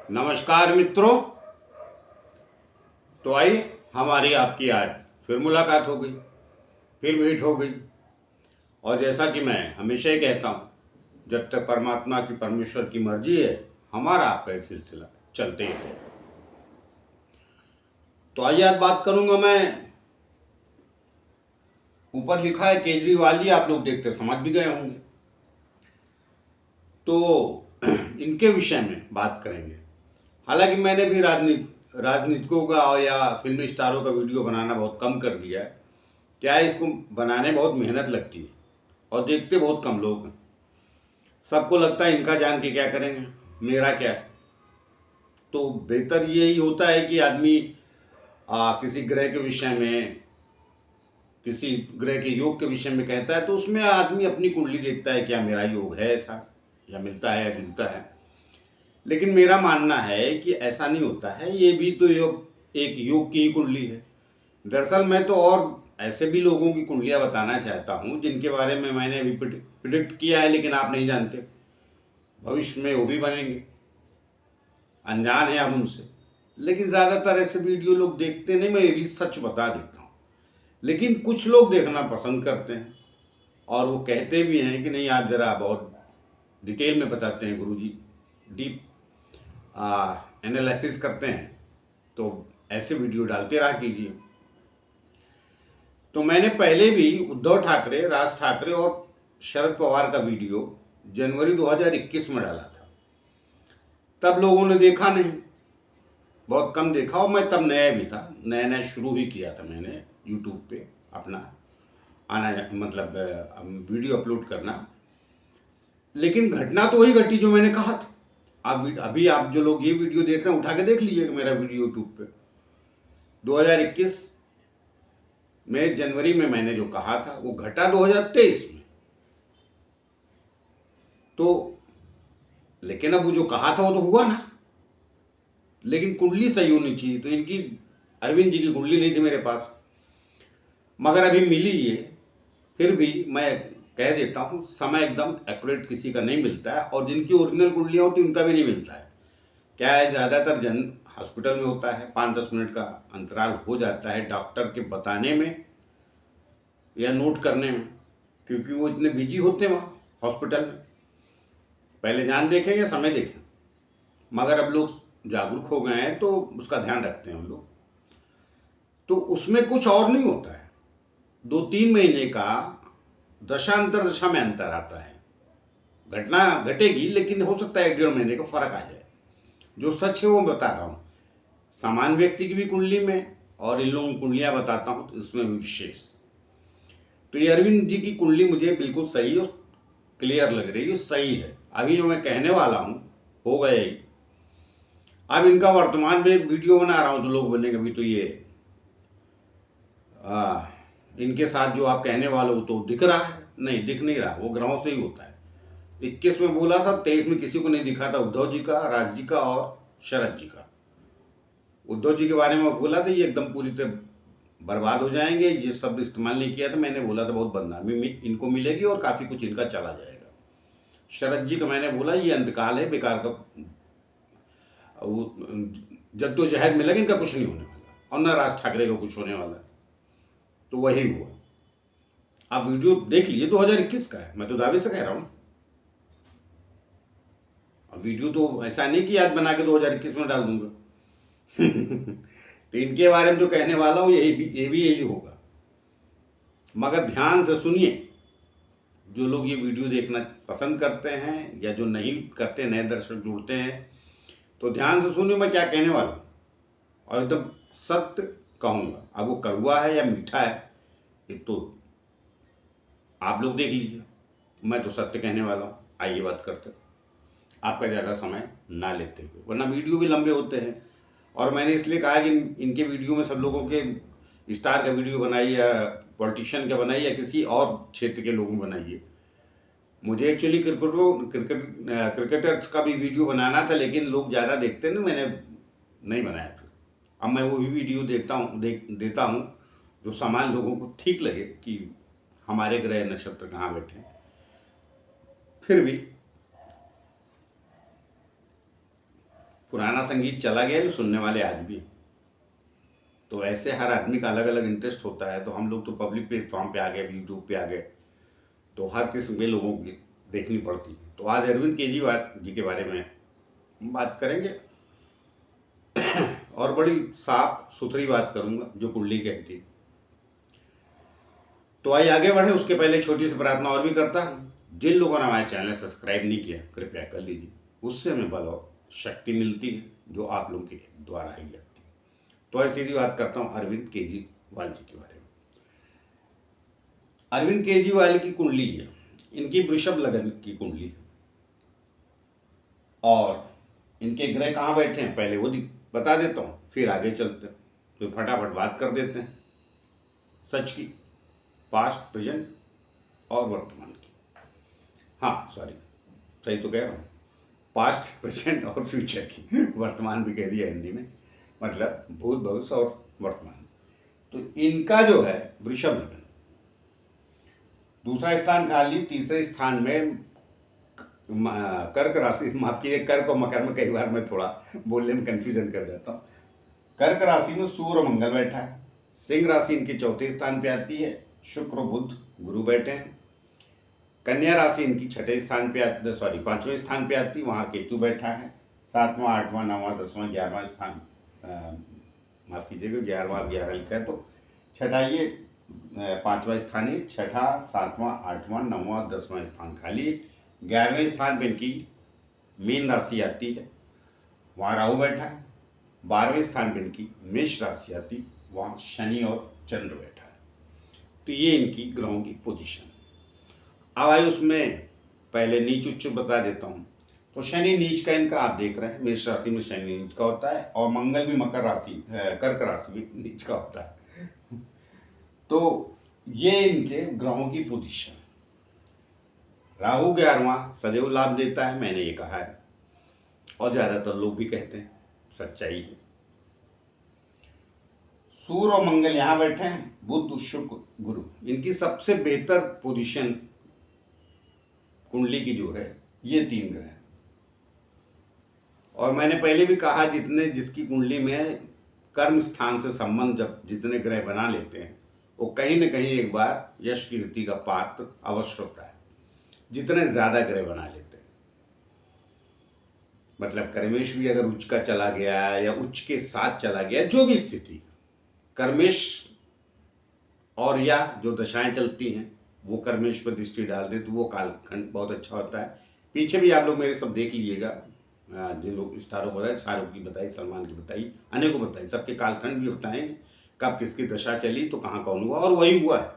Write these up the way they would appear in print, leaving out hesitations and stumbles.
नमस्कार मित्रों। तो आइए हमारी आपकी आज फिर मुलाकात हो गई, फिर भेंट हो गई। और जैसा कि मैं हमेशा ही कहता हूँ, जब तक परमात्मा की परमेश्वर की मर्जी है, हमारा आपका एक सिलसिला चलते ही रहेगा। तो आइए आज बात करूंगा मैं, ऊपर लिखा है केजरीवाल जी, आप लोग देखते समझ भी गए होंगे। तो इनके विषय में बात करेंगे। हालांकि मैंने भी राजनीतिकों का और या फिल्मी स्टारों का वीडियो बनाना बहुत कम कर दिया है। क्या है, इसको बनाने में बहुत मेहनत लगती है और देखते बहुत कम लोग हैं। सबको लगता है इनका जान के क्या करेंगे, मेरा क्या है। तो बेहतर यही होता है कि आदमी किसी ग्रह के विषय में, किसी ग्रह के योग के विषय में कहता है, तो उसमें आदमी अपनी कुंडली देखता है, क्या मेरा योग है ऐसा, या मिलता है या जुलता है। लेकिन मेरा मानना है कि ऐसा नहीं होता है, ये भी तो एक योग की ही कुंडली है। दरअसल मैं तो और ऐसे भी लोगों की कुंडलियां बताना चाहता हूं जिनके बारे में मैंने अभी प्रिडिक्ट किया है, लेकिन आप नहीं जानते, भविष्य में वो भी बनेंगे, अनजान है आप उनसे। लेकिन ज़्यादातर ऐसे वीडियो लोग देखते नहीं, मैं ये भी सच बता देता हूँ। लेकिन कुछ लोग देखना पसंद करते हैं और वो कहते भी हैं कि नहीं, आप ज़रा बहुत डिटेल में बताते हैं गुरुजी, डीप एनालिसिस करते हैं, तो ऐसे वीडियो डालते रहा कीजिए। तो मैंने पहले भी उद्धव ठाकरे, राज ठाकरे और शरद पवार का वीडियो जनवरी 2021 में डाला था। तब लोगों ने देखा नहीं, बहुत कम देखा, और मैं तब नया भी था, नया नया शुरू ही किया था मैंने यूट्यूब पे अपना आना, मतलब वीडियो अपलोड करना। लेकिन घटना तो वही घटी जो मैंने कहा था। अभी आप जो लोग ये वीडियो देख रहे हैं, उठा के देख लीजिएगा मेरा वीडियो यूट्यूब पे। 2021 में जनवरी में मैंने जो कहा था वो घटा 2023 में। तो लेकिन अब वो जो कहा था वो तो हुआ ना। लेकिन कुंडली सही होनी चाहिए, तो इनकी, अरविंद जी की कुंडली नहीं थी मेरे पास, मगर अभी मिली ये। फिर भी मैं कह देता हूँ, समय एकदम एक्यूरेट किसी का नहीं मिलता है, और जिनकी ओरिजिनल कुंडलियाँ होती उनका भी नहीं मिलता है। क्या है, ज़्यादातर जन हॉस्पिटल में होता है, 5-10 मिनट का अंतराल हो जाता है डॉक्टर के बताने में या नोट करने में, क्योंकि वो इतने बिजी होते हैं वहाँ हॉस्पिटल में। पहले जान देखेंगे, समय देखें। मगर अब लोग जागरूक हो गए हैं तो उसका ध्यान रखते हैं हम लोग। तो उसमें कुछ और नहीं होता है, 2-3 महीने का दशांतर दशा में अंतर आता है। घटना घटेगी, लेकिन हो सकता है 1-1.5 महीने का फर्क आ जाए। जो सच है वो बता रहा हूँ, सामान्य व्यक्ति की भी कुंडली में और इन लोगों की कुंडलियाँ बताता हूँ, तो इसमें भी विशेष। तो ये अरविंद जी की कुंडली मुझे बिल्कुल सही और क्लियर लग रही है, सही है। अभी जो मैं कहने वाला हूँ हो गया ही। अब इनका वर्तमान में वीडियो बना रहा हूँ तो लोग बोलेंगे अभी तो ये इनके साथ जो आप कहने वाले हो तो दिख रहा है। नहीं, दिख नहीं रहा, वो ग्रहों से ही होता है। 21 में बोला था, 23 में किसी को नहीं दिखा था, उद्धव जी का, राज जी का और शरद जी का। उद्धव जी के बारे में बोला था ये एकदम पूरी तरह बर्बाद हो जाएंगे, ये शब्द इस्तेमाल नहीं किया था मैंने, बोला था बहुत बदनामी इनको मिलेगी और काफ़ी कुछ इनका चला जाएगा। शरद जी का मैंने बोला ये अंधकाल है, बेकार का, वो जद्दोजहद में लगे, इनका कुछ नहीं होने वाला, और न राज ठाकरे का कुछ होने वाला। तो वही हुआ। आप वीडियो देख लीजिए, 2021 का है, मैं तो दावे से कह रहा हूँ। अब वीडियो तो ऐसा नहीं कि आज बना के 2021 में डाल दूंगा। तो इनके बारे में जो कहने वाला हूँ ये भी यही होगा। मगर ध्यान से सुनिए, जो लोग ये वीडियो देखना पसंद करते हैं या जो नहीं करते, नए दर्शक जुड़ते हैं, तो ध्यान से सुनिए मैं क्या कहने वाला हूँ, और एकदम सत्य कहूँगा। अब वो कड़वा है या मीठा है, ये तो आप लोग देख लीजिए, मैं तो सत्य कहने वाला हूँ। आइए बात करते हैं, आपका ज़्यादा समय ना लेते हुए, वरना वीडियो भी लंबे होते हैं। और मैंने इसलिए कहा कि इनके वीडियो में सब लोगों के स्टार का वीडियो बनाइए, या पॉलिटिशियन का बनाइए, या किसी और क्षेत्र के लोगों बनाइए। मुझे एक्चुअली क्रिकेटर्स का भी वीडियो बनाना था, लेकिन लोग ज़्यादा देखते हैं, मैंने नहीं बनाया फिर। अब मैं वही वीडियो देता हूँ जो सामान्य लोगों को ठीक लगे कि हमारे ग्रह नक्षत्र कहाँ बैठे हैं। फिर भी पुराना संगीत चला गया है, सुनने वाले आज भी। तो ऐसे हर आदमी का अलग अलग इंटरेस्ट होता है। तो हम लोग तो पब्लिक प्लेटफॉर्म पे आ गए, यूट्यूब पे आ गए, तो हर किस्म के लोगों की देखनी पड़ती है। तो आज अरविंद केजरीवाल जी के बारे में बात करेंगे और बड़ी साफ सुथरी बात करूंगा जो कुंडली कहती। तो आइए आगे बढ़े। उसके पहले छोटी सी प्रार्थना और भी करता हूँ। जिन लोगों ने हमारे चैनल सब्सक्राइब नहीं किया, कृपया कर लीजिए। उससे हमें बल और शक्ति मिलती है जो आप लोगों के द्वारा ही जाती है। तो ऐसी सीधी बात करता हूँ अरविंद केजरीवाल जी के बारे में। अरविंद केजरीवाल की कुंडली है, इनकी वृषभ लगन की कुंडली है। और इनके ग्रह कहाँ बैठे हैं पहले वो बता देता हूँ, फिर आगे चलते हैं। तो फटाफट बात कर देते हैं सच की, पास्ट, प्रेजेंट और वर्तमान की। हाँ सॉरी, सही तो कह रहा हूँ, पास्ट, प्रेजेंट और फ्यूचर की। वर्तमान भी कह दिया हिंदी में, मतलब भूत, भविष्य और वर्तमान। तो इनका जो है वृषभ लगन, दूसरा स्थान खाली, तीसरे स्थान में कर्क राशि, माफ कीजिए, कर्क और मकर में कई बार मैं थोड़ा बोलने में कंफ्यूजन कर जाता हूँ। कर्क राशि में सूर्य और मंगल बैठा है। सिंह राशि इनके चौथे स्थान पे आती है, शुक्र बुध गुरु बैठे हैं। कन्या राशि इनकी छठे स्थान पे पांचवें स्थान पे आती है, वहाँ केतु बैठा है। सातवां, आठवां, नौवां, 10वां, 11वां स्थान, माफ कीजिएगा 11वां 11 लिखा है, तो छठा ये 5वां स्थान है। छठा, 7वां, 8वां, 9वां, 10वां स्थान खाली। 11वें स्थान पे इनकी मीन राशि आती है, वहाँ राहु बैठा है। 12वें स्थान पे इनकी मेष राशि आती, वहाँ शनि और चंद्र बैठा है। तो ये इनकी ग्रहों की पोजीशन। अब आइए उसमें पहले नीच उच्च बता देता हूँ। तो शनि नीच का इनका आप देख रहे हैं, मेष राशि में शनि नीच का होता है, और मंगल भी मकर राशि, कर्क राशि भी नीच का होता है। तो ये इनके ग्रहों की पोजीशन। राहु 11वां सदैव लाभ देता है, मैंने ये कहा है, और ज्यादातर लोग भी कहते हैं, सच्चाई है। सूर्य और मंगल यहाँ बैठे हैं, बुध, शुक्र, गुरु, इनकी सबसे बेहतर पोजीशन कुंडली की जो है ये 3 ग्रह हैं। और मैंने पहले भी कहा, जिसकी कुंडली में कर्म स्थान से संबंध जब जितने ग्रह बना लेते हैं, वो कहीं न कहीं एक बार यश कीर्ति का पात्र अवश्य होता है, जितने ज्यादा ग्रह बना लेते हैं। मतलब कर्मेश भी अगर उच्च का चला गया या उच्च के साथ चला गया, जो भी स्थिति, कर्मेश और या जो दशाएं चलती हैं वो कर्मेश पर दृष्टि डाल दे तो वो कालखंड बहुत अच्छा होता है। पीछे भी आप लोग मेरे सब देख लीजिएगा, जिन लोग स्टारों को बताए, शाहरुख की बताई, सलमान की बताई, अनेकों बताई, सबके कालखंड भी बताएं, कब किसकी दशा चली तो कहाँ कौन हुआ, और वही हुआ है।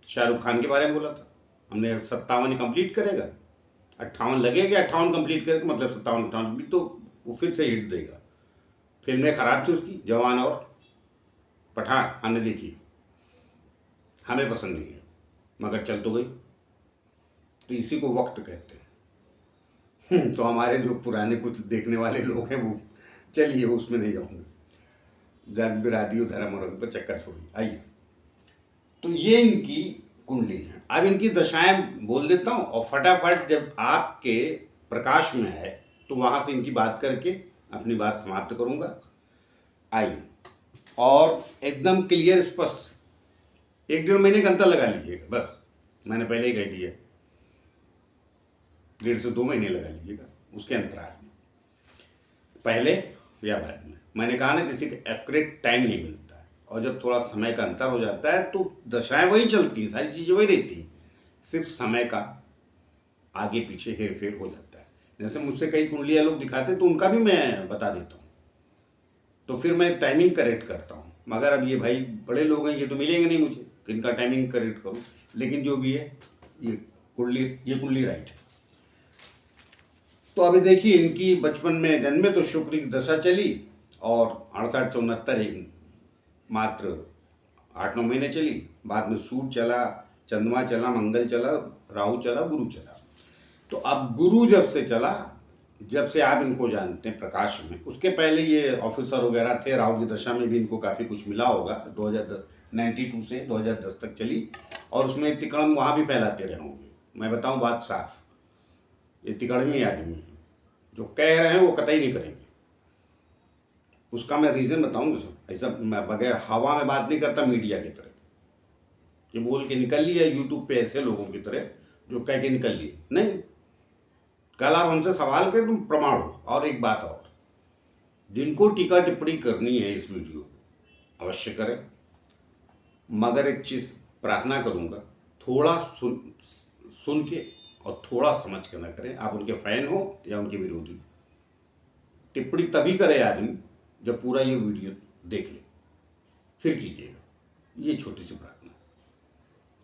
शाहरुख खान के बारे में बोला था हमने, 57 कंप्लीट करेगा, 58 लगेगा, 58 कंप्लीट करेगा, मतलब 57 भी, तो वो फिर से हिट देगा। फिल्में खराब थी उसकी, जवान और पठान हमने देखी, हमें पसंद नहीं है, मगर चल तो गई। तो इसी को वक्त कहते हैं। तो हमारे जो पुराने कुछ देखने वाले लोग हैं वो, चलिए उसमें नहीं जाऊंगे, जात बिरादी धर्म और पर चक्कर छोड़िए। आइए, तो ये इनकी कुंडली है। अब इनकी दशाएं बोल देता हूँ, और फटाफट जब आपके प्रकाश में आए तो वहां से इनकी बात करके अपनी बात समाप्त करूंगा। आइए, और एकदम क्लियर स्पष्ट 1-1.5 महीने का अंतर लगा लीजिएगा, बस मैंने पहले ही कह दिया, 1.5 से 2 महीने लगा लीजिएगा उसके अंतराल में, पहले या बाद में। मैंने कहा ना, किसी का एक्यूरेट टाइम नहीं मिलता है, और जब थोड़ा समय का अंतर हो जाता है तो दशाएं वही चलती हैं, सारी चीज़ें वही रहती हैं, सिर्फ समय का आगे पीछे हेर फेर हो जाता है। जैसे मुझसे कई कुंडलियाँ लोग दिखाते तो उनका भी मैं बता देता हूँ, तो फिर मैं टाइमिंग करेक्ट करता हूँ। मगर अब ये भाई बड़े लोग हैं, ये तो मिलेंगे नहीं मुझे इनका टाइमिंग करेक्ट करूँ, लेकिन जो भी है ये कुंडली राइट है। तो अभी देखिए, इनकी बचपन में जन्मे तो शुक्र की दशा चली, और 68 से 69 मात्र 8-9 महीने चली। बाद में सूर्य चला, चंद्रमा चला, मंगल चला, राहु चला, गुरु चला। तो अब गुरु जब से चला, जब से आप इनको जानते हैं प्रकाश में, उसके पहले ये ऑफिसर वगैरह थे, राहु की दशा में भी इनको काफ़ी कुछ मिला होगा। 92 से 2010 तक चली, और उसमें तिकड़म वहाँ भी फैलाते रहे होंगे। मैं बताऊँ बात साफ, ये तिकड़मी आदमी है, जो कह रहे हैं वो कतई नहीं करेंगे। उसका मैं रीज़न बताऊंगा सर। ऐसा मैं बगैर हवा में बात नहीं करता मीडिया की तरह कि बोल के निकल लिया यूट्यूब पे ऐसे लोगों की तरह जो कह के निकल लिए। नहीं, कल आप हमसे सवाल करें तुम प्रमाण हो। और एक बात और, जिनको टीका टिप्पणी करनी है इस वीडियो पे अवश्य करें, मगर एक चीज़ प्रार्थना करूंगा, थोड़ा सुन के और थोड़ा समझ के ना करें। आप उनके फैन हो या उनके विरोधी, टिप्पणी तभी करे आदमी जब पूरा ये वीडियो देख ले, फिर कीजिएगा। ये छोटी सी प्रार्थना।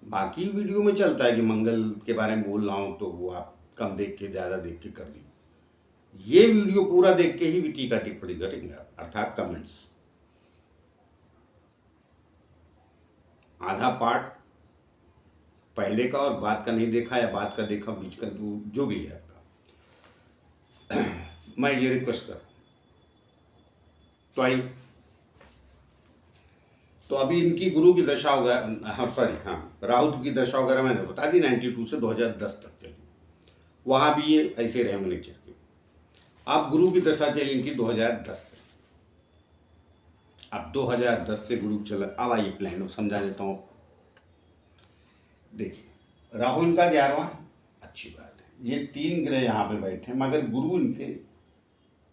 बाकी वीडियो में चलता है कि मंगल के बारे में बोल रहा हूँ तो वो आप कम देख के ज़्यादा देख के कर दी। ये वीडियो पूरा देख के ही भी टीका टिप्पणी करेंगे आप, अर्थात कमेंट्स। आधा पार्ट पहले का और बाद का नहीं देखा या बाद का देखा, बीच का जो भी है आपका, मैं ये रिक्वेस्ट कर। तो आइए, तो अभी इनकी गुरु की दशा वगैरह, हाँ सॉरी, हाँ राहु की दशा वगैरह मैंने बता दी, 92 से 2010 तक चली। वहाँ भी ये ऐसे रहे नेचर के। अब गुरु की दशा चली इनकी 2010 से। अब 2010 से गुरु चला। अब आइए प्लान समझा देता हूँ। देखिए, राहु इनका 11वां, अच्छी बात है। ये 3 ग्रह यहाँ पे बैठे हैं, मगर गुरु इनके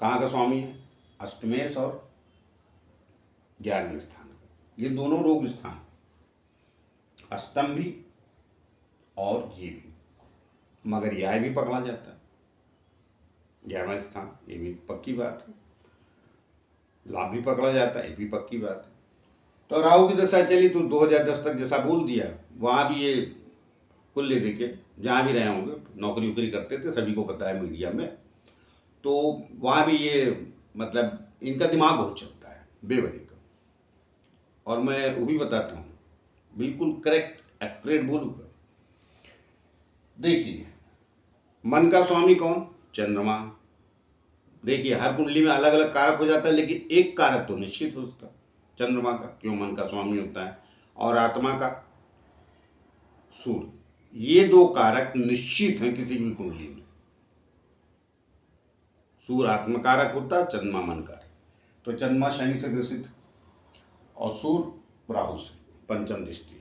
कहाँ का स्वामी है? अष्टमेश और 11वें स्थान का। ये दोनों रोग स्थान, अष्टम भी और ये भी, मगर यह भी पकड़ा जाता है 11वां स्थान, ये भी पक्की बात है। लाभ भी पकड़ा जाता है, ये भी पक्की बात है। तो राहु की दशा चली तो 2010 तक जैसा बोल दिया, वहाँ भी ये कुल देके जहाँ भी रहे होंगे, नौकरी वोकरी करते थे, सभी को पता है मीडिया में। तो वहाँ भी ये मतलब इनका दिमाग बहुत चलता है बेवजह का। और मैं वो भी बताता हूँ, बिल्कुल करेक्ट एक्यूरेट बोलूँगा। देखिए, मन का स्वामी कौन? चंद्रमा। देखिए, हर कुंडली में अलग अलग कारक हो जाता है, लेकिन एक कारक तो निश्चित है उसका, चंद्रमा का, क्यों मन का स्वामी होता है। और आत्मा का सूर्य। ये 2 कारक निश्चित हैं किसी भी कुंडली में। सूर्य आत्मकारक होता है, चंद्रमा मन कारक। तो चंद्रमा शनि से ग्रसित और सूर्य राहु से, पंचम दृष्टि।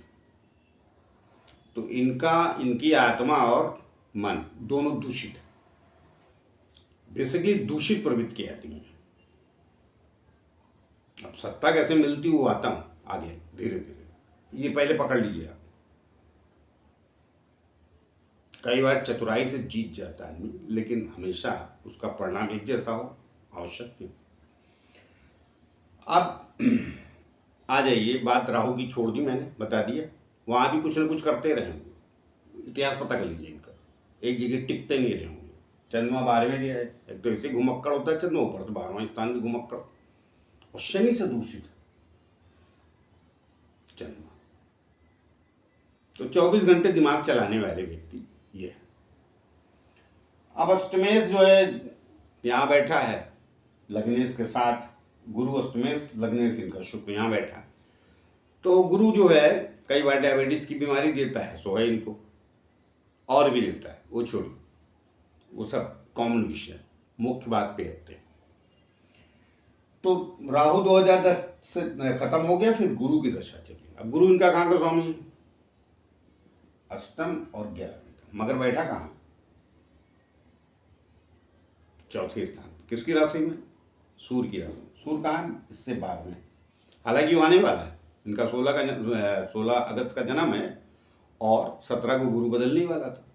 तो इनकी आत्मा और मन दोनों दूषित है, बेसिकली दूषित प्रवृत्ति के आदमी है। अब सत्ता कैसे मिलती वो आता हूं आगे धीरे धीरे, ये पहले पकड़ लीजिए आप। कई बार चतुराई से जीत जाता है आदमी, लेकिन हमेशा उसका परिणाम एक जैसा हो आवश्यक नहीं। अब आ जाइए, बात राहु की छोड़ दी मैंने, बता दिया। वहाँ भी कुछ न कुछ करते रहेंगे, इतिहास पता कर लीजिए इनका, एक जगह टिकते नहीं रहे होंगे। चंद्रमा 12वें गया है, एक तो ऐसे घुमक्कड़ होता है चंद्रमा, ऊपर तो 12वां स्थान भी घुमक्कड़, और शनि से दूषित चंद्रमा। तो 24 घंटे दिमाग चलाने वाले व्यक्ति ये है। अब अष्टमेश जो है यहाँ बैठा है लग्नेश के साथ, गुरु अष्टमेश, लग्नेश इनका शुक्र यहाँ बैठा है। तो गुरु जो है कई बार डायबिटीज की बीमारी देता है, सो है इनको, और भी देता है, वो छोड़िए, वो सब कॉमन विषय, मुख्य बात पे आते हैं। तो राहु 2010 से खत्म हो गया, फिर गुरु की दशा चली। अब गुरु इनका कहाँ का स्वामी है? अष्टम और 11वें का, मगर बैठा कहाँ? चौथे स्थान। किसकी राशि में? सूर्य की राशि। सूर्य कहाँ है? इससे 12वें। हालांकि वो आने वाला है, इनका 16 अगस्त का जन्म है, और 17 को गुरु बदलने वाला था,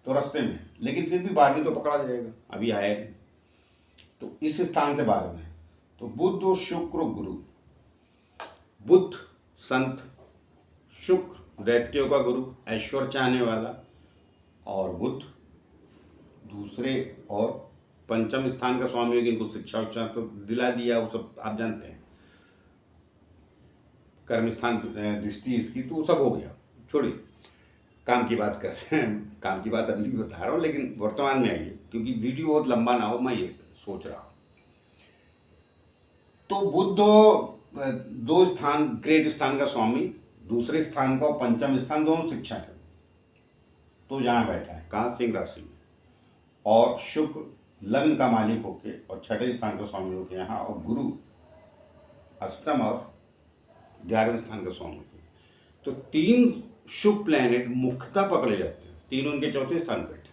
तो रास्ते में, लेकिन फिर भी 12वें तो पकड़ा जाएगा, अभी आया नहीं। तो इस स्थान से 12वें। तो बुध और शुक्र गुरु, बुध संत, शुक्र दैत्यों का गुरु, ऐश्वर्य चाहने वाला, और बुध दूसरे और पंचम स्थान का स्वामी होगी। इनको शिक्षा उच्छा तो दिला दिया, वो सब आप जानते हैं, कर्म स्थान दृष्टि इसकी, तो वो सब हो गया। छोड़िए, काम की बात करते हैं, काम की बात अभी भी बता रहा हूँ, लेकिन वर्तमान में आइए, क्योंकि वीडियो बहुत लंबा ना हो, मैं ये सोच रहा हूँ। तो बुध 2 स्थान, ग्रेट स्थान का स्वामी, दूसरे स्थान का और पंचम स्थान दोनों शिक्षा के, तो यहाँ बैठा है कहाँ? सिंह राशि में। और शुक्र लग्न का मालिक होके और छठे स्थान का स्वामी होके यहाँ, और गुरु अष्टम और 11वें स्थान का स्वामी। तो 3 शुभ प्लैनेट मुख्यतः पकड़े जाते हैं, 3 उनके चौथे स्थान बैठे,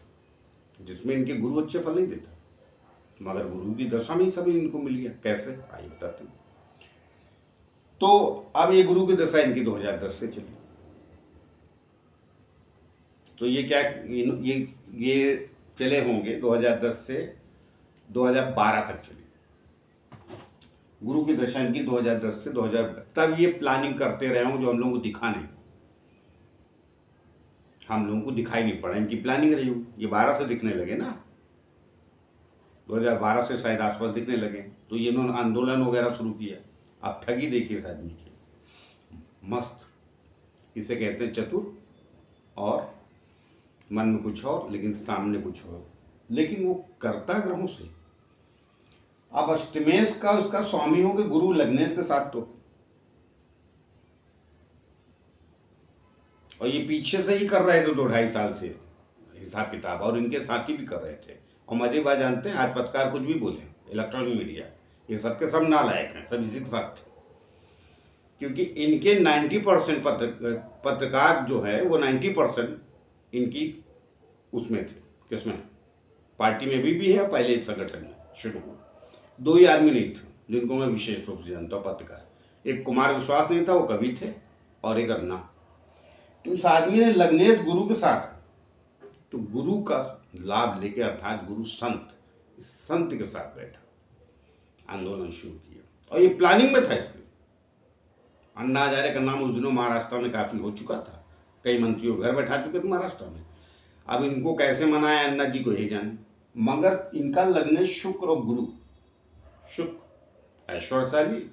जिसमें इनके गुरु अच्छे फल नहीं देता, मगर गुरु की दशा में ही सभी इनको मिल गया। कैसे, आइए बताते हैं। तो अब ये गुरु की दशा इनकी 2010 से चली। तो ये क्या, ये चले होंगे 2010 से 2012 तक चली गुरु की दशा इनकी, 2010 से 2000 तब ये प्लानिंग करते रहे हों जो हम लोगों को दिखा नहीं, हम लोगों को दिखाई नहीं पड़ा, इनकी प्लानिंग रही हो। ये 12 से दिखने लगे ना, 2012 से शायद आसपास दिखने लगे, तो ये इन्होंने आंदोलन वगैरह शुरू किया। अब ठगी देखिए इस आदमी की, मस्त। इसे कहते हैं चतुर, और मन में कुछ और लेकिन सामने कुछ और, लेकिन वो करता ग्रहों से। अब अष्टमेश का उसका स्वामी हो गए गुरु लग्नेश के साथ, तो और ये पीछे से ही कर रहे थे 2-2.5 साल से हिसाब किताब, और इनके साथी भी कर रहे थे। और मजे बात जानते हैं, आज पत्रकार कुछ भी बोले, इलेक्ट्रॉनिक मीडिया ये सबके सब नालायक हैं, सब इसी के साथ थे। क्योंकि इनके 90% पत्रकार जो है वो 90% इनकी उसमें थे, किसमें, पार्टी में भी है, पहले इस संगठन में शुरू हुआ। 2 ही आदमी नहीं थे जिनको मैं विशेष रूप से जानता हूँ पत्रकार, एक कुमार विश्वास नहीं था, वो कवि थे, और एक अन्ना। तो इस आदमी ने लग्नेश गुरु के साथ, तो गुरु का लाभ लेके, अर्थात गुरु संत, इस संत के साथ बैठा, आंदोलन शुरू किया, और ये प्लानिंग में था इसके। अन्ना हजारे का नाम उस दिनों महाराष्ट्र में काफी हो चुका था, कई मंत्रियों घर बैठा चुके थे महाराष्ट्र में। अब इनको कैसे मनाया अन्ना जी को ही जाने, मगर इनका लग्नेश शुक्र और गुरु, शुक्र ऐश्वर्यशाली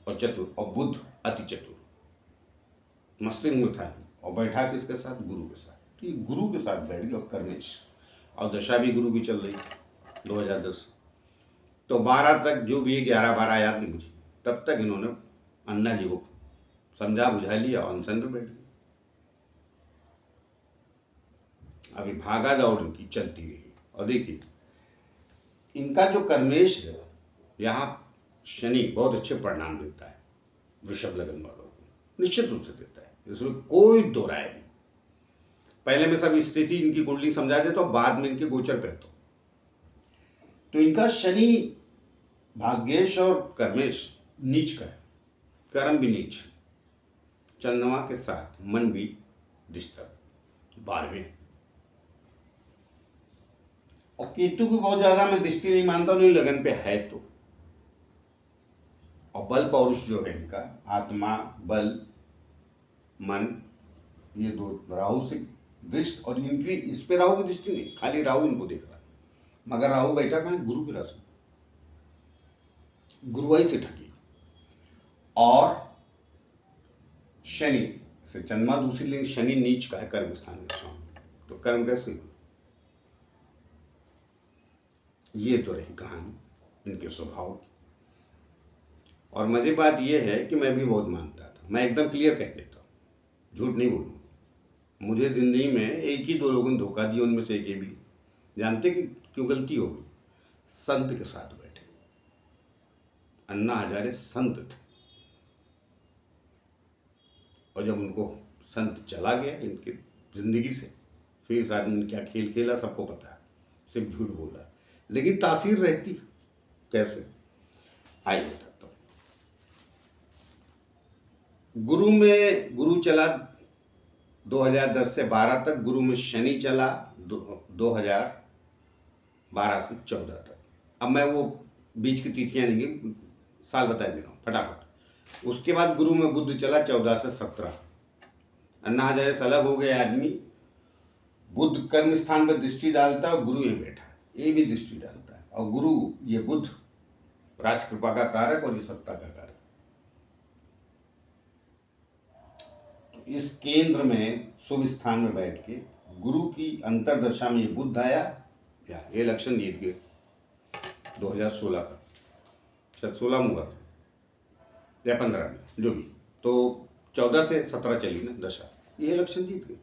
और चतुर, और बुध अति चतुर, मस्तिष्क में था, और बैठा किसके साथ, गुरु के साथ। तो ये गुरु के साथ बैठ गया, और कर्मेश, और दशा भी गुरु की चल रही 2010। तो 12 तक जो भी 11-12 याद नहीं मुझे, तब तक इन्होंने अन्ना जी को समझा बुझा लिया, अनशन पे बैठ गए। अभी भागा दौड़ इनकी चलती रही, और देखिए इनका जो कर्मेश है, यहाँ शनि बहुत अच्छे परिणाम देता है वृषभ लगन वालों को, निश्चित रूप से देता है, इसमें कोई दो राय नहीं। पहले मैं सब स्थिति इनकी कुंडली समझा देता हूँ, बाद में इनके गोचर कहता हूँ। तो इनका शनि भाग्येश और कर्मेश नीच का है, कर्म भी नीच, चंद्रमा के साथ मन भी डिस्टर्ब 12वें, और केतु की बहुत ज्यादा मैं दृष्टि नहीं मानता, नहीं लगन पे है तो। और बल पौरुष जो है इनका, आत्मा बल मन, ये 2 राहु से दृष्टि, और इनकी इस पे राहु की दृष्टि नहीं, खाली राहु इनको देख रहा है, मगर राहु बैठा कहाँ, गुरु की राशि, गुरुवाई से ठगी। और शनि से चंद्रमा दूसरी, लेकिन शनि नीच का है कर्म स्थान के स्वामी, तो कर्म कैसे हुआ, ये तो रही कहानी इनके स्वभाव की। और मजे बात यह है कि मैं भी बहुत मानता था, मैं एकदम क्लियर कह देता हूँ, झूठ नहीं बोलूँगा। मुझे जिंदगी में 1 ही 2 लोगों ने धोखा दिया, उनमें से एक ये भी। जानते कि क्यों गलती हो गई, संत के साथ बैठे, अन्ना हजारे संत थे, और जब उनको संत चला गया इनकी जिंदगी से, फिर इस आदमी ने क्या खेल खेला सबको पता है, सिर्फ झूठ बोला, लेकिन तासीर रहती। कैसे, आइए बताता हूँ। गुरु में गुरु चला 2010 से 12 तक, गुरु में शनि चला 2012 से 14 तक। अब मैं वो बीच की तिथियां नहीं, साल बता दे रहा हूँ फटाफट। उसके बाद गुरु में बुध चला 14 से 17। अन्ना हजारे से अलग हो गए आदमी, बुध कर्म स्थान पर दृष्टि डालता है, और गुरु यहीं बैठा है, ये भी दृष्टि डालता है, और गुरु ये बुध राजकृपा का कारक और ये सत्ता का कारक। तो इस केंद्र में शुभ स्थान में बैठ के गुरु की अंतरदशा में ये बुध आया, या ये इलेक्शन जीत गए 2016 का, शायद 16 में हुआ था या 15 में, जो भी, तो 14 से 17 चली ना दशा, ये इलेक्शन जीत गए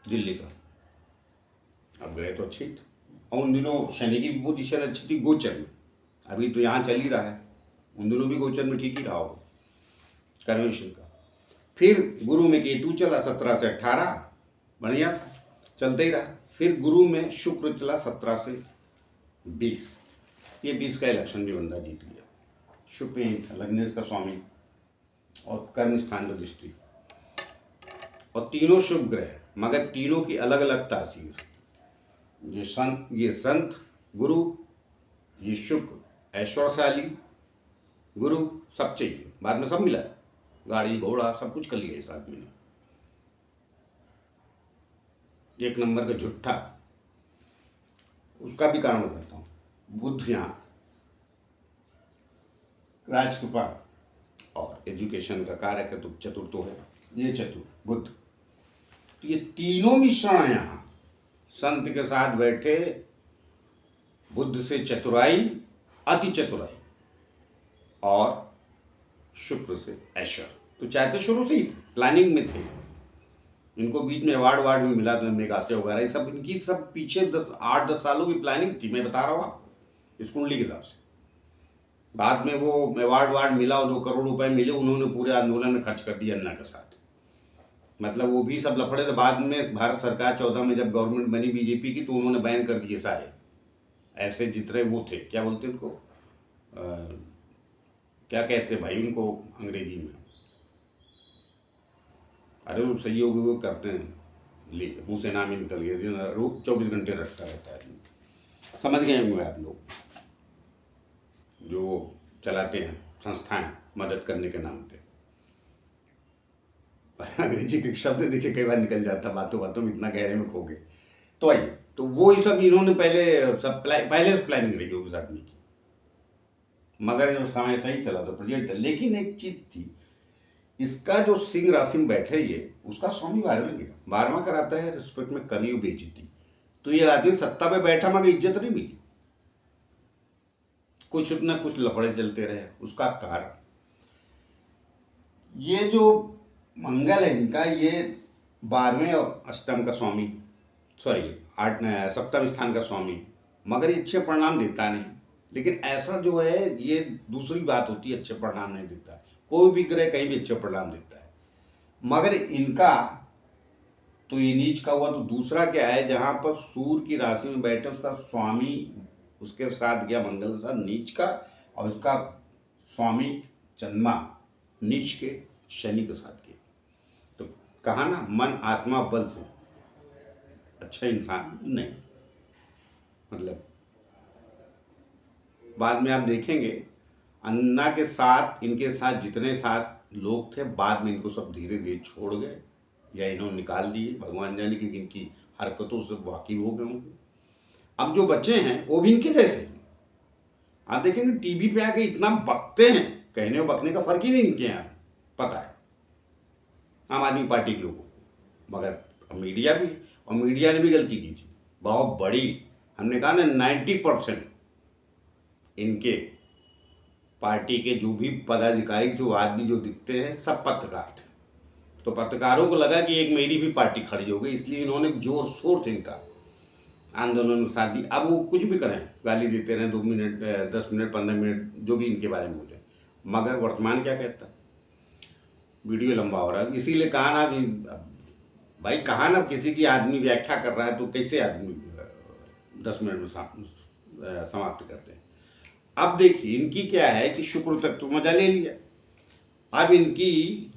दिल्ली का। अब गए तो अच्छी थी, और उन दिनों शनि की पोजीशन अच्छी थी गोचर में, अभी तो यहाँ चल ही रहा है, उन दोनों भी गोचर में ठीक ही रहा होगा कर्मेशन का। फिर गुरु में केतु चला 17 से 18, बढ़िया था, चलते ही रहा। फिर गुरु में शुक्र चला 17 से 20, ये 20 का इलेक्शन भी बंदा जीत गया। शुक्र यही था, लग्नेश का स्वामी और कर्म स्थान का दृष्टि, और तीनों शुभ ग्रह, मगर तीनों की अलग अलग तासीर। ये संत गुरु, ये शुक्र ऐश्वर्यशाली गुरु, सब चाहिए, बाद में सब मिला, गाड़ी घोड़ा सब कुछ कर लिया इस आदमी ने। एक नंबर का झुट्ठा। उसका भी कारण बताता हूँ। बुध यहाँ राजकृपा और एजुकेशन का कारक है, तो चतुर्थ है, ये चतुर्थ बुध। तो ये तीनों मिश्रण यहाँ संत के साथ बैठे, बुध से चतुराई, अति चतुराई, और शुक्र से ऐश्वर्य। तो चाहते शुरू से ही थे, प्लानिंग में थे। इनको बीच में अवार्ड भी मिला, तो मेगासे वगैरह, ये सब इनकी सब पीछे 8-10 सालों की प्लानिंग थी, मैं बता रहा हूँ आपको इस कुंडली के हिसाब से। बाद में वो अवार्ड मिला और 2 करोड़ रुपए मिले, उन्होंने पूरे आंदोलन में खर्च कर दिया अन्ना के साथ। मतलब वो भी सब लफड़े थे। बाद में भारत सरकार 14 में जब गवर्नमेंट बनी बीजेपी की, तो उन्होंने बैन कर दिए सारे ऐसे जितने वो थे, क्या बोलते उनको, क्या कहते भाई उनको अंग्रेजी में, अरे वो सहयोग वो करते हैं, ले मुँह से नाम ही निकल गया, रोज 24 घंटे रखता रहता है। समझ गए होंगे आप लोग, जो चलाते हैं संस्थाएं मदद करने के नाम पे। अंग्रेजी के शब्द देखिए कई बार निकल जाता, बातों बातों में इतना गहरे में खो गए। तो आइए, तो वो ही सब इन्होंने पहले से प्लानिंग रही होगी उस आदमी की, मगर जो समय सही चला तो प्रेजेंट है। लेकिन एक चीज थी, इसका जो सिंह राशि में बैठे ये, उसका स्वामी 12वें गया, 12वां कराता है रिस्पेक्ट में कमी और बेइज्जती। तो ये आदमी सत्ता पे बैठा मगर इज्जत नहीं मिली, कुछ ना कुछ लफड़े चलते रहे। उसका कारण ये जो मंगल है इनका, ये 12वें और अष्टम का स्वामी, सॉरी 7वें स्थान का स्वामी, मगर ये अच्छे परिणाम देता नहीं। लेकिन ऐसा जो है, ये दूसरी बात होती है, अच्छे परिणाम नहीं देता। कोई भी ग्रह कहीं भी अच्छे परिणाम देता है, मगर इनका तो ये नीच का हुआ। तो दूसरा क्या है, जहां पर सूर्य की राशि में बैठे उसका स्वामी उसके साथ गया मंगल के साथ नीच का, और उसका स्वामी चंद्रमा नीच के शनि के साथ गया। तो कहा ना, मन आत्मा बल से अच्छा इंसान नहीं। मतलब बाद में आप देखेंगे अन्ना के साथ, इनके साथ जितने साथ लोग थे, बाद में इनको सब धीरे धीरे छोड़ गए या इन्होंने निकाल दिए, भगवान जाने, क्योंकि इनकी हरकतों से वाकिफ हो गए होंगे। अब जो बच्चे हैं वो भी इनके जैसे हैं। आप देखेंगे टीवी पे आके इतना बकते हैं, कहने और बकने का फर्क ही नहीं इनके यहाँ पता है आम आदमी पार्टी के लोगों को। मगर मीडिया भी, और मीडिया ने भी गलती की थी बहुत बड़ी। हमने कहा ना 90% इनके पार्टी के जो भी पदाधिकारी, जो आदमी जो दिखते हैं, सब पत्रकार थे। तो पत्रकारों को लगा कि एक मेरी भी पार्टी खड़ी हो गई, इसलिए इन्होंने जोर शोर से इनका आंदोलन में साथ दी। अब वो कुछ भी करें, गाली देते रहे 2 मिनट 10 मिनट 15 मिनट, जो भी इनके बारे में बोले, मगर वर्तमान क्या कहता है, वीडियो लंबा हो रहा है। इसीलिए कहा ना भी भाई, कहा ना किसी की आदमी व्याख्या कर रहा है तो कैसे आदमी 10 मिनट में समाप्त करते हैं। अब देखिए इनकी क्या है कि शुक्र तक तो मजा ले लिया। अब इनकी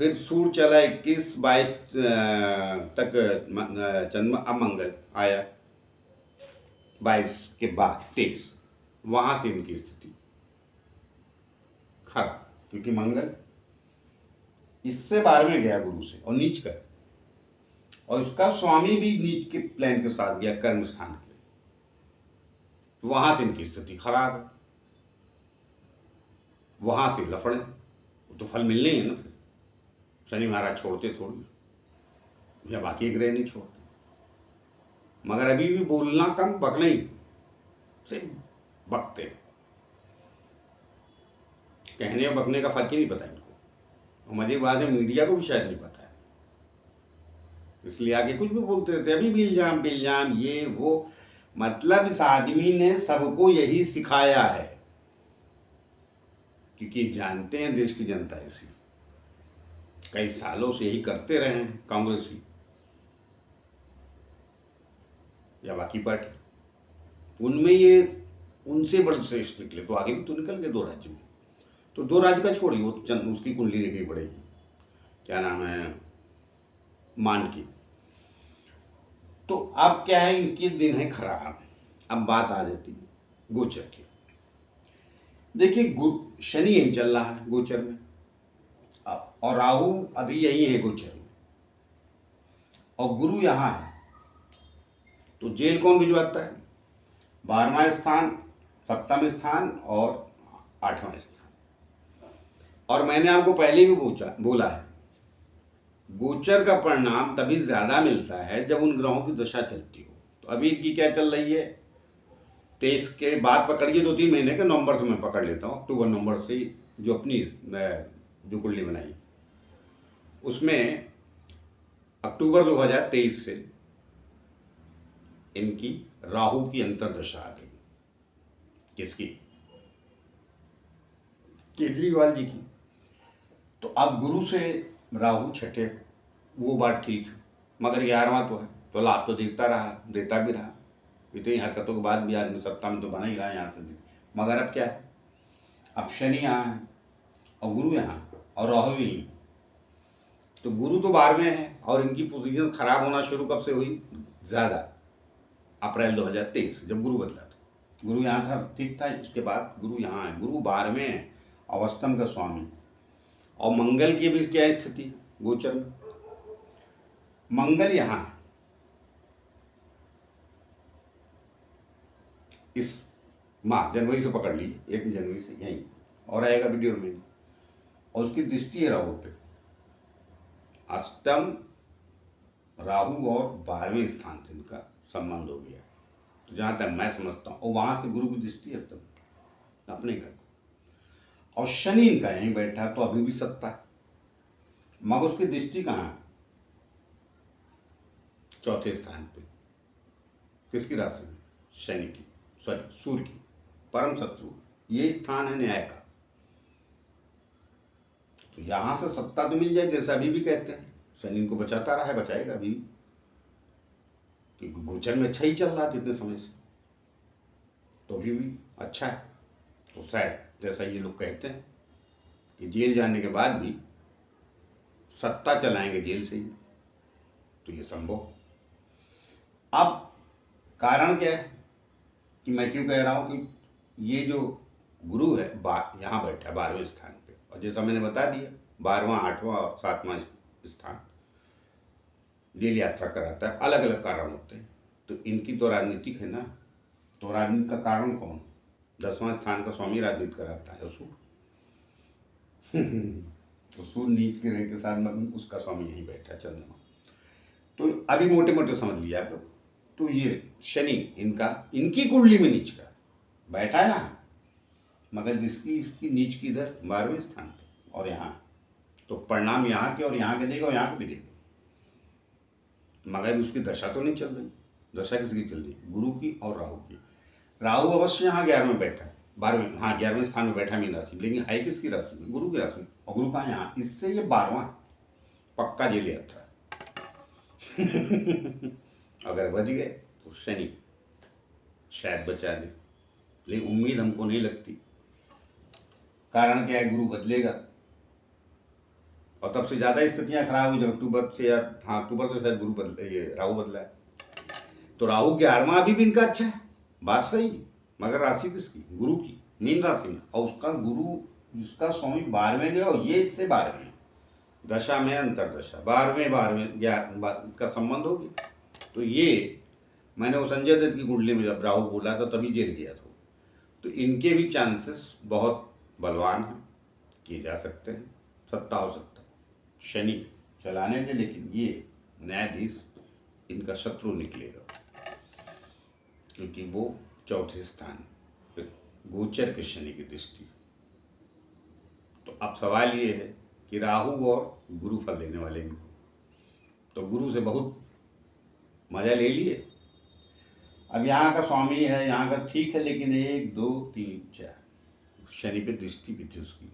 फिर सूर्य चला 21-22 तक चंद्रमा, अब मंगल आया 22 के बाद 23, वहां से इनकी स्थिति खराब, क्योंकि मंगल इससे 12वें गया गुरु से और नीच का, और उसका स्वामी भी नीच के प्लान के साथ गया कर्म स्थान के, तो वहां से इनकी स्थिति खराब है, वहां से लफड़े, तो फल मिलने ही है ना। फिर शनि महाराज छोड़ते थोड़ी, या बाकी ग्रह नहीं छोड़ते। मगर अभी भी बोलना कम, बकना ही, सिर्फ बकते, कहने और बकने का फर्क ही नहीं पता इनको। और मजे बात है, मीडिया को भी शायद नहीं पता है, इसलिए आगे कुछ भी बोलते रहते, अभी भी इल्जाम ये वो। मतलब इस आदमी ने सबको यही सिखाया है क्योंकि जानते हैं देश की जनता ऐसी, कई सालों से यही करते रहे हैं कांग्रेसी या बाकी पार्टी, उनमें ये उनसे बड़े श्रेष्ठ निकले तो आगे भी तो निकल गए 2 राज्य में। तो 2 राज्य का छोड़िए, वो उसकी कुंडली देखनी पड़ेगी, क्या नाम है, मान की। तो अब क्या है, इनके दिन है खराब। अब बात आ जाती है गोचर की। देखिए शनि यही चल रहा है गोचर में, और राहु अभी यही है गोचर में, और गुरु यहाँ है। तो जेल कौन भिजवाता है? 12वां स्थान, 7वां स्थान और 8वां स्थान। और मैंने आपको पहले भी बोला है, गोचर का परिणाम तभी ज्यादा मिलता है जब उन ग्रहों की दशा चलती हो। तो अभी इनकी क्या चल रही है, 23 के बाद पकड़िए, 2-3 महीने के, नवंबर से मैं पकड़ लेता हूँ, अक्टूबर नवंबर से जो अपनी जो कुंडली बनाई उसमें अक्टूबर 2023 से इनकी राहु की अंतर्दशा आ गई। किसकी? केजरीवाल जी की। तो अब गुरु से राहु छठे, वो बात ठीक, मगर 11वां तो है, तो लाभ तो देता भी रहा। इतनी हरकतों के बाद भी आदमी सत्ता में तो बना ही रहा है यहाँ से। मगर अब क्या है, अब शनि यहाँ है और गुरु यहाँ और राहु भी। तो गुरु तो 12वें है और इनकी पोजीशन खराब होना शुरू कब से हुई? ज़्यादा अप्रैल 2023 जब गुरु बदला था। गुरु यहाँ था, ठीक था, उसके बाद गुरु यहाँ है। गुरु 12वें है, अवस्थम का स्वामी। और मंगल की भी क्या स्थिति गोचर में? मंगल यहाँ है, इस माह जनवरी से पकड़ लीजिए, 1 जनवरी से यहीं और आएगा वीडियो में। और उसकी दृष्टि है राहु पे, अष्टम राहु और 12वें स्थान से इनका संबंध हो गया, तो जहाँ तक मैं समझता हूँ। और वहाँ से गुरु की दृष्टि अष्टम अपने घर को, और शनि इनका यहीं बैठा, तो अभी भी सत्ता है, मगर उसकी दृष्टि कहाँ है? चौथे स्थान पे। किसकी राशि में? शनि की, सॉरी सूर्य की, परम शत्रु। ये स्थान है न्याय का, तो यहां से सत्ता तो मिल जाए, जैसा अभी भी कहते हैं। शनि इनको बचाता रहा है, बचाएगा अभी, क्योंकि गोचर में अच्छा ही चल रहा था इतने समय से, तो अभी भी अच्छा है। तो शायद जैसा ये लोग कहते हैं कि जेल जाने के बाद भी सत्ता चलाएंगे जेल से ही, तो ये संभव। अब कारण क्या है कि मैं क्यों कह रहा हूं कि ये जो गुरु है यहाँ बैठा है 12वें स्थान पे, और जैसा मैंने बता दिया 12वां, 8वां और 7वां स्थान जेल यात्रा कराता है, अलग अलग कारण होते हैं। तो इनकी तो राजनीतिक है ना, तो राजनीति का कारण कौन? 10वां स्थान का स्वामी राजनीति कराता है सूर्य। तो सूर्य नीच के रहे के साथ उसका स्वामी यहीं बैठा है चंद्रमा। तो अभी मोटे मोटे समझ लिया आप लोग। तो ये शनि इनकी कुंडली में नीच का बैठा है यहाँ, मगर जिसकी इसकी नीच की इधर 12वें स्थान पे और यहाँ, तो परिणाम यहाँ के और यहाँ के देगा और यहाँ के भी देगा, मगर उसकी दशा तो नहीं चल रही। दशा किसकी चल रही? गुरु की और राहु की। राहु अवश्य यहाँ 11वें में बैठा है, 12वें, हाँ 11वें स्थान में बैठा मीन राशि, लेकिन है किसकी राशि में? गुरु की राशि में। और गुरु कहाँ? यहाँ। इससे ये 12वां पक्का जेल यात्रा अगर बच गए तो शनि शायद बचा दे, लेकिन उम्मीद हमको नहीं लगती। कारण क्या है? गुरु बदलेगा और तब से ज़्यादा स्थितियां खराब हुई जब अक्टूबर से, या हाँ अक्टूबर से शायद गुरु बदले, ये राहु बदला है। तो राहु 11वां अभी भी इनका अच्छा है, बात सही, मगर राशि किसकी? गुरु की, मीन राशि में, और उसका गुरु जिसका स्वामी 12वें गया और ये इससे 12वें दशा में अंतरदशा, 12वें का संबंध हो गया। तो ये मैंने वो संजय दत्त की कुंडली में जब राहु बोला था तभी जेल गया था। तो इनके भी चांसेस बहुत बलवान हैं, किए जा सकते हैं, सत्ता हो सकता है। शनि चलाने दे, लेकिन ये न्यायाधीश इनका शत्रु निकलेगा, क्योंकि वो चौथे स्थान पे गोचर के शनि की दृष्टि। तो अब सवाल ये है कि राहु और गुरु फल देने वाले इनको, तो गुरु से बहुत मजा ले लिए। अब यहाँ का स्वामी है, यहाँ का ठीक है, लेकिन 1 2 3 4 शनि पे दृष्टि भी थी उसकी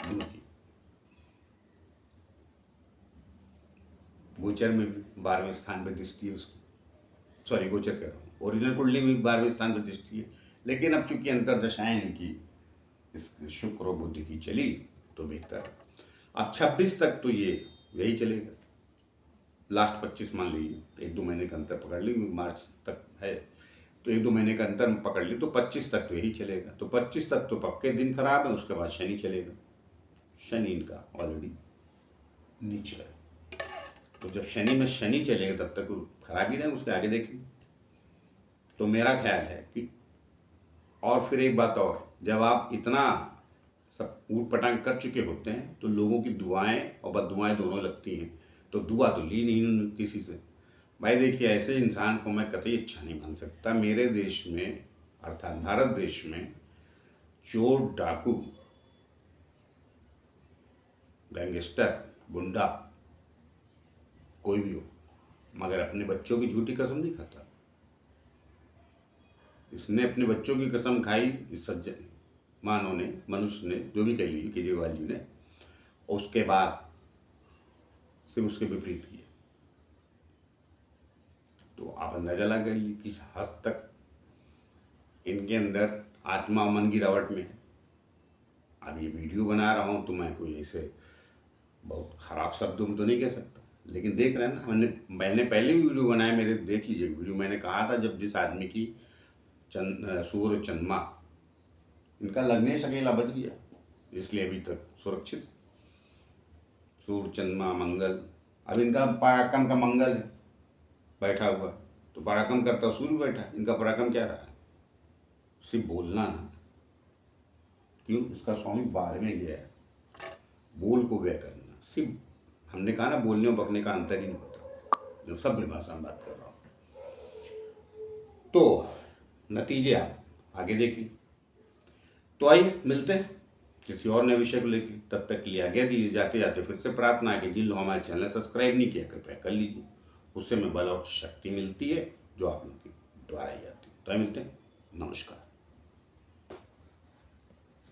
गुरु की। गोचर में भी 12वें स्थान पे दृष्टि है उसकी, सॉरी गोचर कह रहा हूँ, ओरिजिनल कुंडली में भी 12वें स्थान पे दृष्टि है। लेकिन अब चूंकि अंतर्दशाएं इनकी इस शुक्र और बुध की चली तो बेहतर है। अब 26 तक तो ये यही चलेगा, लास्ट 25 मान लीजिए, 1-2 महीने का अंतर पकड़ ली, मार्च तक है तो 1-2 महीने का अंतर पकड़ ली तो 25 तक तो यही चलेगा। तो 25 तक तो पक्के दिन खराब है, उसके बाद शनि चलेगा। शनि इनका ऑलरेडी नीचे है, तो जब शनि में शनि चलेगा तब तक खराब ही रहेगा, उसके आगे देखेंगे। तो मेरा ख्याल है कि, और फिर एक बात और, जब आप इतना सब ऊट पटांग कर चुके होते हैं तो लोगों की दुआएं और बददुआएं दोनों लगती हैं। तो दुआ तो ली नहीं उन्होंने किसी से। भाई देखिए, ऐसे इंसान को मैं कतई अच्छा नहीं मान सकता। मेरे देश में अर्थात भारत देश में चोर, डाकू, गैंगस्टर, गुंडा कोई भी हो, मगर अपने बच्चों की झूठी कसम नहीं खाता। इसने अपने बच्चों की कसम खाई, इस सज्जन मानव ने, मनुष्य ने, जो भी कह लीजिए, केजरीवाल जी ने, उसके बाद सिर्फ उसके विपरीत किया। तो आप अंदाजा लगा लीजिए किस हद तक इनके अंदर आत्मा और मन गिरावट में है। अब ये वीडियो बना रहा हूँ तो मैं कोई ऐसे बहुत खराब शब्दों में तो नहीं कह सकता, लेकिन देख रहे हैं ना, मैंने पहले भी वीडियो बनाया, मेरे देख लीजिए वीडियो। मैंने कहा था जब जिस आदमी की सूर्य चंद्रमा इनका लगने सकेला बच गया, इसलिए अभी तक सुरक्षित। सूर्य, चंद्रमा, मंगल, अब इनका पराक्रम का मंगल है बैठा हुआ, तो पराक्रम करता सूर्य बैठा, इनका पराक्रम क्या रहा? सिर्फ बोलना ना, क्यों? इसका स्वामी 12वें गया है, बोल को व्यय करना। सिर्फ हमने कहा ना, बोलने और बकने का अंतर ही नहीं होता, जो सभ्य भाषा में बात कर रहा हूँ। तो नतीजे आप आगे देखिए। तो आइए मिलते हैं किसी और नए विषय को लेकर, तब तक के लिए आज्ञा दीजिए। जाते जाते फिर से प्रार्थना है कि जिन लोगों हमारे चैनल सब्सक्राइब नहीं किया कृपया कर लीजिए, उससे हमें बल और शक्ति मिलती है जो आप लोग के द्वारा ही आती है। तो मिलते हैं, नमस्कार।